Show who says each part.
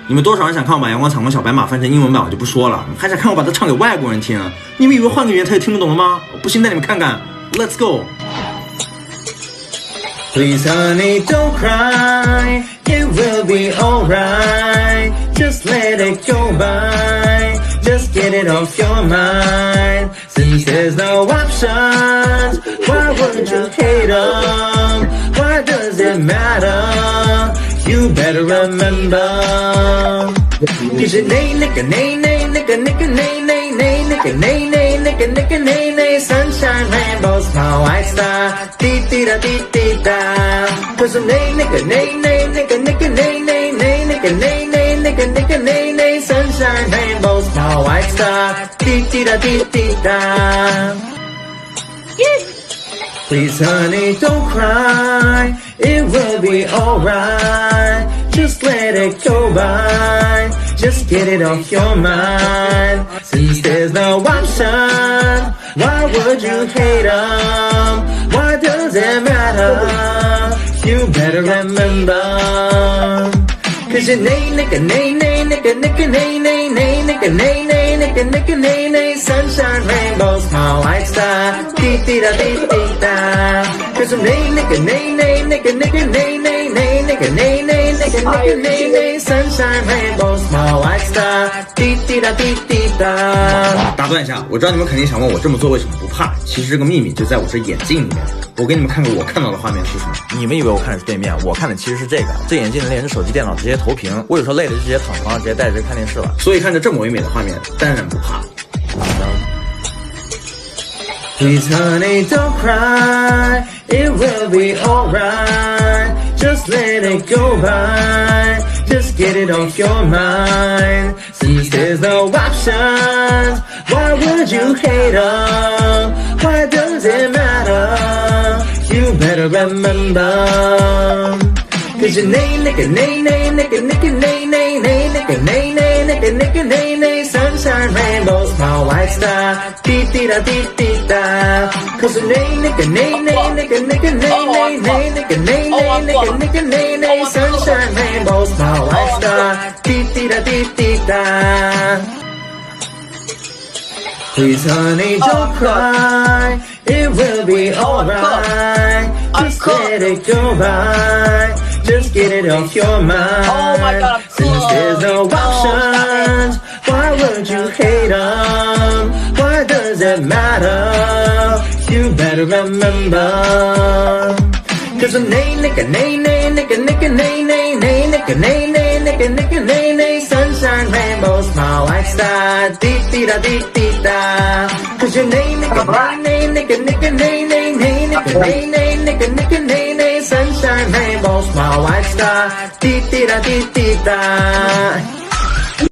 Speaker 1: 你们多少人想看我把阳光彩虹小白马翻成英文版，我就不说了，还想看我把它唱给外国人听？你们以为换个语言他也听不懂了吗？不信带你们看看 ，Let's go。 Please honey don't cry, it will be alright. Just let it go by, just get it off your mind. Since there's no options, why would you hate them? Why does it matter? You better remember. Cause your nay, nicka, nay, nay, nicka, nicka, nay, nay, nay, nicka, nay, nay, nicka, nicka, nay, nay. Sunshine, rainbows, small white star. DiDiDa DiDiDa. Cause your nay, nicka, nay, nay, nicka, nicka, nay, nay, nay, nicka, nay, nay, nicka, nicka, nay, nay. Sunshine, rainbows, small white star. DiDiDa DiDiDa. Please honey don't cry, it will be alright. Just let it go by, just get it off your mind. Since there's no option, why would you hate them? Why does it matter? You better remember. Cause your nay, nicka, nay, nay, nicka, nicka, nay, nay, nay, nicka, nay, nay, nicka, nicka, nay, nay. Sunshine, rainbows, small white star. DiDiDa DiDiDa. Cause your nay, nicka, nay, nay, nicka, nicka, nay, nay, nay, nicka, nay, nay, nicka, nicka, nay, nay. Sunshine, rainbows, small white star. DiDiDa DiDiDa. 打断一下，我知道你们肯定想问我这么做为什么不怕，其实这个秘密就在我这眼镜里面。我给你们看看我看到的画面是什么。
Speaker 2: 你们以为我看的是对面，我看的其实是这个。这眼镜连着手机、电脑直接投屏，我有时候累了就直接躺床上，直接带着这看电视了。
Speaker 1: 所以看着这么唯美的画面，当然不怕。Please honey don't cry, it will be alright. Just let it go by, just get it off your mind. Since there's no options, why would you hate them? Why does it matter? You better remember. Cause your nay, nicka, nay, nay, nicka, nicka, nay, nay, nay, nicka, nay, nay, nicka, nicka, nay, nay. Sunshine, rainbows, small white star. DiDiDa DiDiDa. Cause your nay, nicka, nay, nay, nicka, nicka, nay, nay, nay, nicka, nay, nay, nicka, nicka, nay, nay. Sunshine, rainbows, small white star. DiDiDa DiDiDa. Please honey don't cry, it will be alright. Just let it go by, just get it off your mind. Since there's no options, why would you hate them? Why does it matter? You better remember. Cause a nay, nicka, nay, nay, nicka, nicka, nay, nay, nay, nicka, nay, nay, nicka, nicka, nay, nay. Sunshine, rainbows, small white star. DiDiDa DiDiDa. Cause your nay, nicka, nay, nay, nicka, nicka, nay, nay, nay, nicka, nay, nay, nicka, nicka, nay, nay. Sunshine, rainbows, small white star. DiDiDa DiDiDa.